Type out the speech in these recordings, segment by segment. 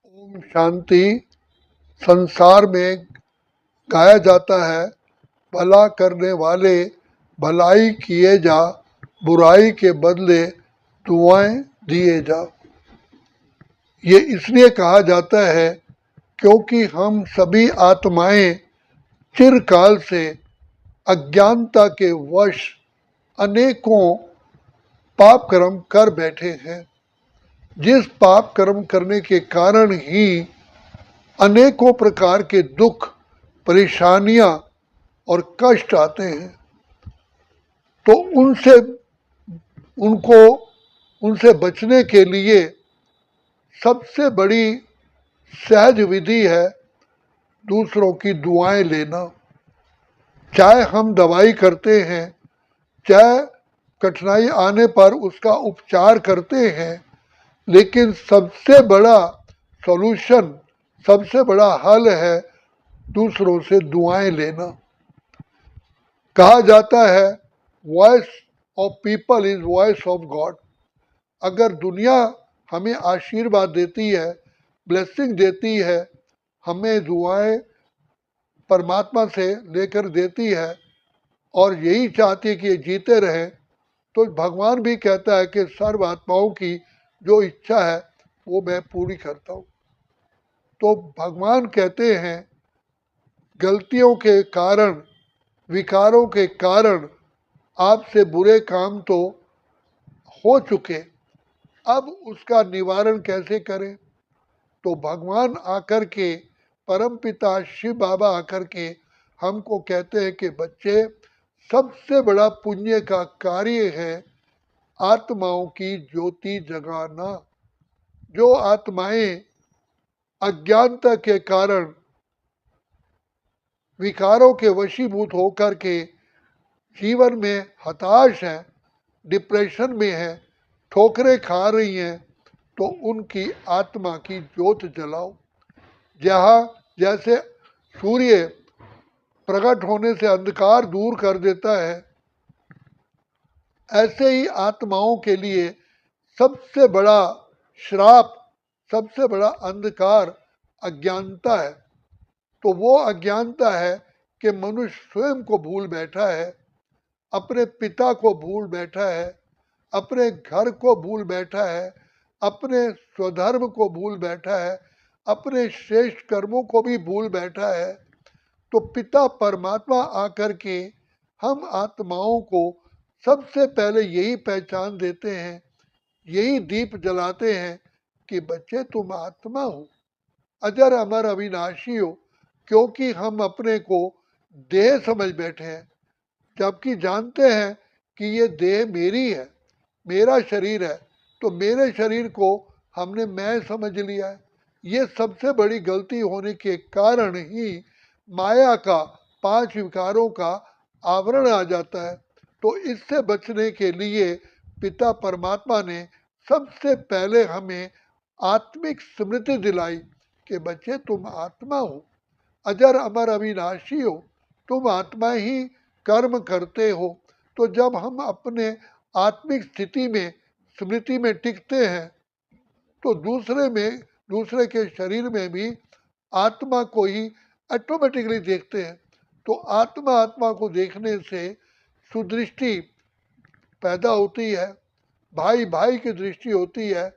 ओम शांति। संसार में गाया जाता है, भला करने वाले भलाई किए जा, बुराई के बदले दुआएं दिए जा। ये इसलिए कहा जाता है क्योंकि हम सभी आत्माएं चिरकाल से अज्ञानता के वश अनेकों पाप कर्म कर बैठे हैं। जिस पाप कर्म करने के कारण ही अनेकों प्रकार के दुख, परेशानियां और कष्ट आते हैं, तो उनको उनसे बचने के लिए सबसे बड़ी सहज विधि है दूसरों की दुआएं लेना। चाहे हम दवाई करते हैं, चाहे कठिनाई आने पर उसका उपचार करते हैं, लेकिन सबसे बड़ा सॉल्यूशन, सबसे बड़ा हल है दूसरों से दुआएं लेना। कहा जाता है voice of people is voice of God. अगर दुनिया हमें आशीर्वाद देती है, ब्लेसिंग देती है, हमें दुआएं परमात्मा से लेकर देती है और यही चाहती है कि ये जीते रहे, तो भगवान भी कहता है कि सर्व आत्माओं की जो इच्छा है वो मैं पूरी करता हूँ। तो भगवान कहते हैं गलतियों के कारण, विकारों के कारण आपसे बुरे काम तो हो चुके, अब उसका निवारण कैसे करें? तो भगवान आकर के, परमपिता शिव बाबा आकर के हमको कहते हैं कि बच्चे, सबसे बड़ा पुण्य का कार्य है आत्माओं की ज्योति जगाना। जो आत्माएं अज्ञानता के कारण विकारों के वशीभूत होकर के जीवन में हताश हैं, डिप्रेशन में हैं, ठोकरें खा रही हैं, तो उनकी आत्मा की ज्योत जलाओ। जहाँ जैसे सूर्य प्रकट होने से अंधकार दूर कर देता है, ऐसे ही आत्माओं के लिए सबसे बड़ा श्राप, सबसे बड़ा अंधकार अज्ञानता है। तो वो अज्ञानता है कि मनुष्य स्वयं को भूल बैठा है, अपने पिता को भूल बैठा है, अपने घर को भूल बैठा है, अपने स्वधर्म को भूल बैठा है, अपने श्रेष्ठ कर्मों को भी भूल बैठा है। तो पिता परमात्मा आकर के हम आत्माओं को सबसे पहले यही पहचान देते हैं, यही दीप जलाते हैं कि बच्चे तुम आत्मा हो, अजर अमर अविनाशी हो। क्योंकि हम अपने को देह समझ बैठे हैं, जबकि जानते हैं कि ये देह मेरी है, मेरा शरीर है। तो मेरे शरीर को हमने मैं समझ लिया है। ये सबसे बड़ी गलती होने के कारण ही माया का, 5 विकारों का आवरण आ जाता है। तो इससे बचने के लिए पिता परमात्मा ने सबसे पहले हमें आत्मिक स्मृति दिलाई कि बच्चे तुम आत्मा हो, अजर अमर अविनाशी हो, तुम आत्मा ही कर्म करते हो। तो जब हम अपने आत्मिक स्थिति में, स्मृति में टिकते हैं, तो दूसरे के शरीर में भी आत्मा को ही ऑटोमेटिकली देखते हैं। तो आत्मा आत्मा को देखने से सुदृष्टि पैदा होती है, भाई भाई की दृष्टि होती है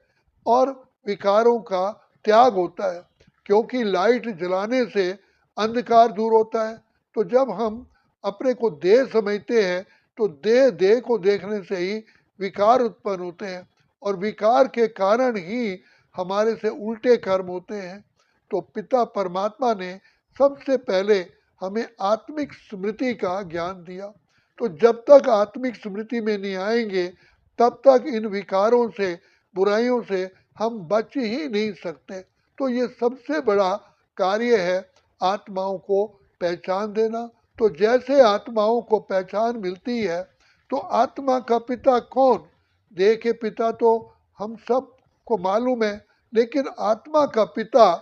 और विकारों का त्याग होता है। क्योंकि लाइट जलाने से अंधकार दूर होता है। तो जब हम अपने को देह समझते हैं, तो देह को देखने से ही विकार उत्पन्न होते हैं और विकार के कारण ही हमारे से उल्टे कर्म होते हैं। तो पिता परमात्मा ने सबसे पहले हमें आत्मिक स्मृति का ज्ञान दिया। तो जब तक आत्मिक स्मृति में नहीं आएंगे, तब तक इन विकारों से, बुराइयों से हम बच ही नहीं सकते। तो ये सबसे बड़ा कार्य है आत्माओं को पहचान देना। तो जैसे आत्माओं को पहचान मिलती है, तो आत्मा का पिता कौन? देह के पिता तो हम सब को मालूम है, लेकिन आत्मा का पिता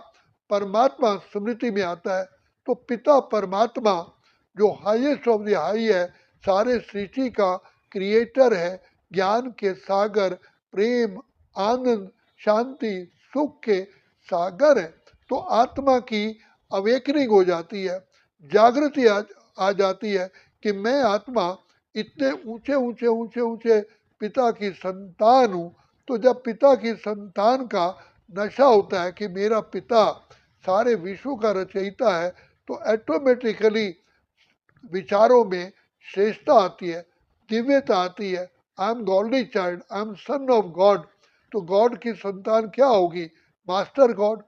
परमात्मा स्मृति में आता है। तो पिता परमात्मा जो हाईएस्ट ऑफ द हाई है, सारे सृष्टि का क्रिएटर है, ज्ञान के सागर, प्रेम, आनंद, शांति, सुख के सागर है। तो आत्मा की अवेकनिंग हो जाती है, जागृति आ जाती है कि मैं आत्मा इतने ऊंचे ऊंचे ऊंचे ऊंचे पिता की संतान हूँ। तो जब पिता की संतान का नशा होता है कि मेरा पिता सारे विश्व का रचयिता है, तो ऑटोमेटिकली विचारों में श्रेष्ठता आती है, दिव्यता आती है। I am godly child, I am son of God. तो गॉड की संतान क्या होगी? Master God.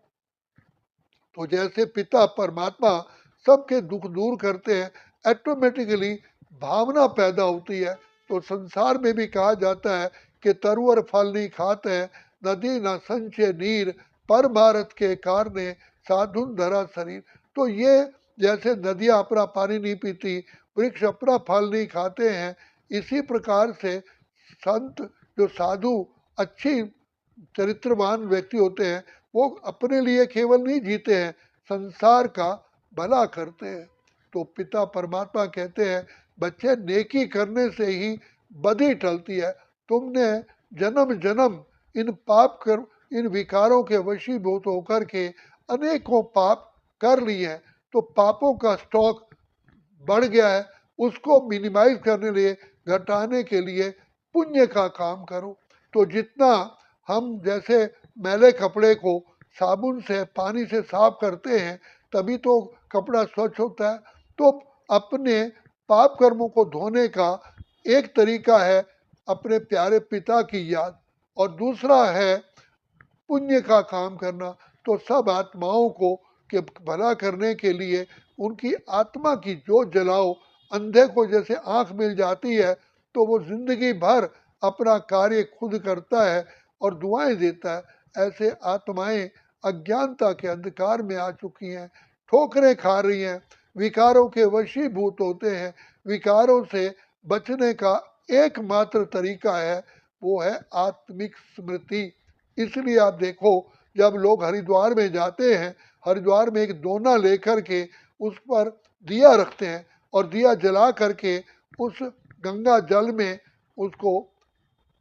तो जैसे पिता परमात्मा सबके दुख दूर करते हैं, ऑटोमेटिकली भावना पैदा होती है। तो संसार में भी कहा जाता है कि तरुवर फल नहीं खाते हैं, नदी न संचय नीर, पर भारत के कारणे साधुन धरा शरीर। तो ये जैसे नदियाँ अपना पानी नहीं पीती, वृक्ष अपना फल नहीं खाते हैं, इसी प्रकार से संत जो साधु अच्छी चरित्रवान व्यक्ति होते हैं, वो अपने लिए केवल नहीं जीते हैं, संसार का भला करते हैं। तो पिता परमात्मा कहते हैं, बच्चे नेकी करने से ही बदी टलती है। तुमने जन्म जन्म इन विकारों के वशीभूत होकर के अनेकों पाप कर लिए हैं। तो पापों का स्टॉक बढ़ गया है, उसको मिनिमाइज करने लिए, घटाने के लिए पुण्य का काम करो। तो जितना हम जैसे मैले कपड़े को साबुन से पानी से साफ करते हैं, तभी तो कपड़ा स्वच्छ होता है। तो अपने पाप कर्मों को धोने का एक तरीका है अपने प्यारे पिता की याद, और दूसरा है पुण्य का काम करना। तो सब आत्माओं को के भला करने के लिए उनकी आत्मा की जोत जलाओ। अंधे को जैसे आंख मिल जाती है तो वो जिंदगी भर अपना कार्य खुद करता है और दुआएं देता है। ऐसे आत्माएं अज्ञानता के अंधकार में आ चुकी हैं, ठोकरें खा रही हैं, विकारों के वशीभूत होते हैं। विकारों से बचने का एकमात्र तरीका है, वो है आत्मिक स्मृति। इसलिए आप देखो, जब लोग हरिद्वार में जाते हैं, हरिद्वार में एक दोना लेकर के उस पर दिया रखते हैं और दिया जला करके उस गंगा जल में उसको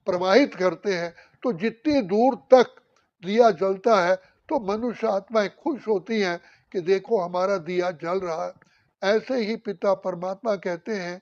प्रवाहित करते हैं। तो जितनी दूर तक दिया जलता है तो मनुष्य आत्माएं खुश होती हैं कि देखो हमारा दिया जल रहा है। ऐसे ही पिता परमात्मा कहते हैं,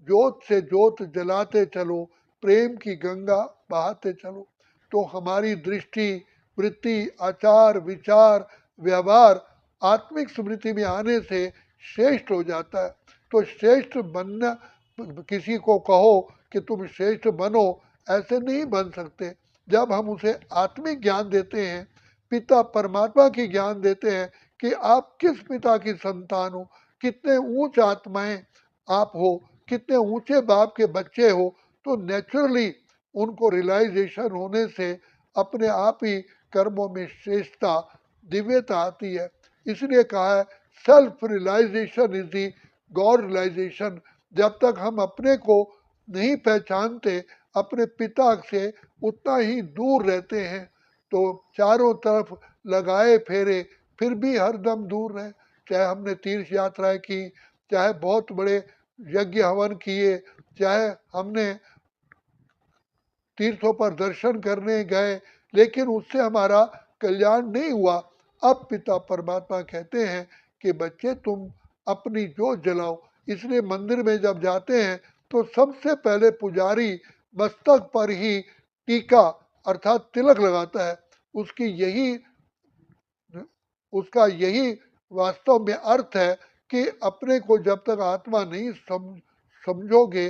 जोत से जोत जलाते चलो, प्रेम की गंगा बहाते चलो। तो हमारी दृष्टि, वृत्ति, आचार, विचार, व्यवहार आत्मिक स्मृति में आने से श्रेष्ठ हो जाता है। तो श्रेष्ठ बनना, किसी को कहो कि तुम श्रेष्ठ बनो, ऐसे नहीं बन सकते। जब हम उसे आत्मिक ज्ञान देते हैं, पिता परमात्मा की ज्ञान देते हैं कि आप किस पिता की संतान हो, कितने ऊंच आत्माएं आप हो, कितने ऊंचे बाप के बच्चे हो, तो नेचुरली उनको रियलाइजेशन होने से अपने आप ही कर्मों में श्रेष्ठता, दिव्यता आती है। इसलिए कहा है, self realisation is the God realisation. जब तक हम अपने को नहीं पहचानते, अपने पिता से उतना ही दूर रहते हैं। तो चारों तरफ लगाए फेरे फिर भी हरदम दूर रहे। चाहे हमने तीर्थ यात्राएं की, चाहे बहुत बड़े यज्ञ हवन किए, चाहे हमने तीर्थों पर दर्शन करने गए, लेकिन उससे हमारा कल्याण नहीं हुआ। अब पिता परमात्मा कहते हैं कि बच्चे तुम अपनी जोत जलाओ। इसलिए मंदिर में जब जाते हैं तो सबसे पहले पुजारी मस्तक पर ही टीका अर्थात तिलक लगाता है। उसकी यही उसका यही वास्तव में अर्थ है कि अपने को जब तक आत्मा नहीं समझोगे,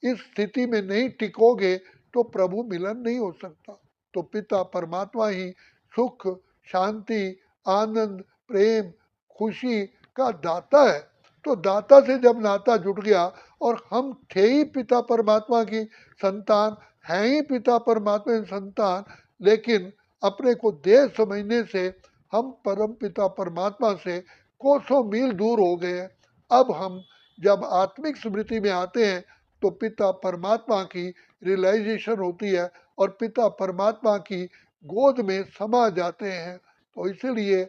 इस स्थिति में नहीं टिकोगे, तो प्रभु मिलन नहीं हो सकता। तो पिता परमात्मा ही सुख, शांति, आनंद, प्रेम, खुशी का दाता है। तो दाता से जब नाता जुट गया, और हम थे ही पिता परमात्मा की संतान, हैं ही पिता परमात्मा की संतान, लेकिन अपने को देह समझने से हम परम पिता परमात्मा से कोसों मील दूर हो गए हैं। अब हम जब आत्मिक स्मृति में आते हैं तो पिता परमात्मा की रियलाइजेशन होती है और पिता परमात्मा की गोद में समा जाते हैं। तो इसीलिए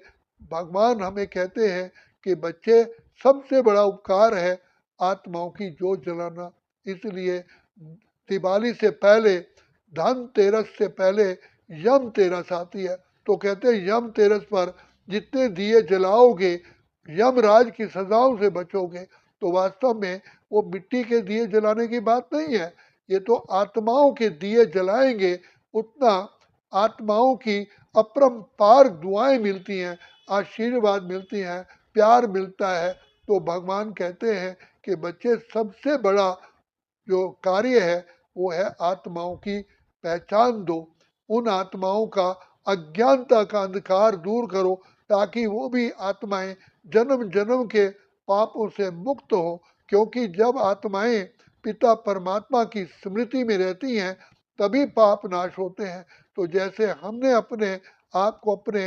भगवान हमें कहते हैं कि बच्चे, सबसे बड़ा उपकार है आत्माओं की जोत जलाना। इसलिए दिवाली से पहले, धनतेरस से पहले यम तेरस आती है। तो कहते हैं यम तेरस पर जितने दिए जलाओगे यमराज की सजाओं से बचोगे। तो वास्तव में वो मिट्टी के दिए जलाने की बात नहीं है, ये तो आत्माओं के दिए जलाएंगे उतना आत्माओं की अपरंपार दुआएं मिलती हैं, आशीर्वाद मिलती हैं, प्यार मिलता है। तो भगवान कहते हैं कि बच्चे सबसे बड़ा जो कार्य है वो है आत्माओं की पहचान दो, उन आत्माओं का अज्ञानता का अंधकार दूर करो ताकि वो भी आत्माएं जन्म जन्म के पापों से मुक्त हो। क्योंकि जब आत्माएं पिता परमात्मा की स्मृति में रहती हैं तभी पाप नाश होते हैं। तो जैसे हमने अपने अपने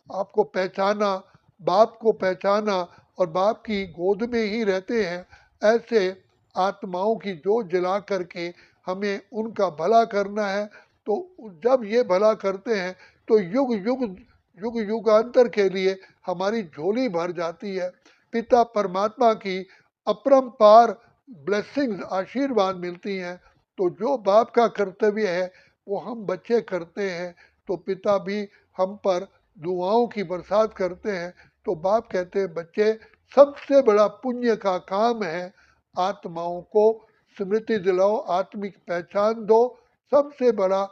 आपको पहचाना, बाप को पहचाना और बाप की गोद में ही रहते हैं, ऐसे आत्माओं की जोत जला करके हमें उनका भला करना है। तो जब ये भला करते हैं तो युग युग युग युगांतर के लिए हमारी झोली भर जाती है, पिता परमात्मा की अपरंपार ब्लेसिंग्स आशीर्वाद मिलती हैं। तो जो बाप का कर्तव्य है वो हम बच्चे करते हैं तो पिता भी हम पर दुआओं की बरसात करते हैं। तो बाप कहते हैं बच्चे सबसे बड़ा पुण्य का काम है आत्माओं को स्मृति दिलाओ, आत्मिक पहचान दो, सबसे बड़ा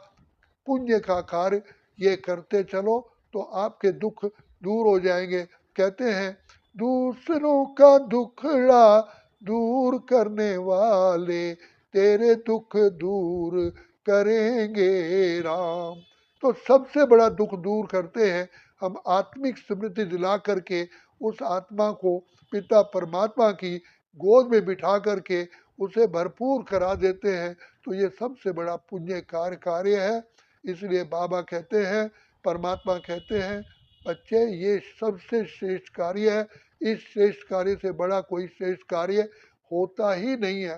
पुण्य का कार्य ये करते चलो तो आपके दुख दूर हो जाएंगे। कहते हैं दूसरों का दुखड़ा दूर करने वाले तेरे दुख दूर करेंगे राम। तो सबसे बड़ा दुख दूर करते हैं हम आत्मिक स्मृति दिला करके उस आत्मा को पिता परमात्मा की गोद में बिठा करके उसे भरपूर करा देते हैं। तो ये सबसे बड़ा पुण्य कार्य है। इसलिए बाबा कहते हैं, परमात्मा कहते हैं बच्चे ये सबसे श्रेष्ठ कार्य है, इस श्रेष्ठ कार्य से बड़ा कोई श्रेष्ठ कार्य होता ही नहीं है।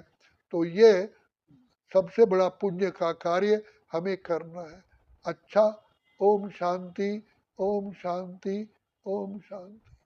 तो ये सबसे बड़ा पुण्य का कार्य हमें करना है। अच्छा, ओम शांति, ओम शांति, ओम शांति।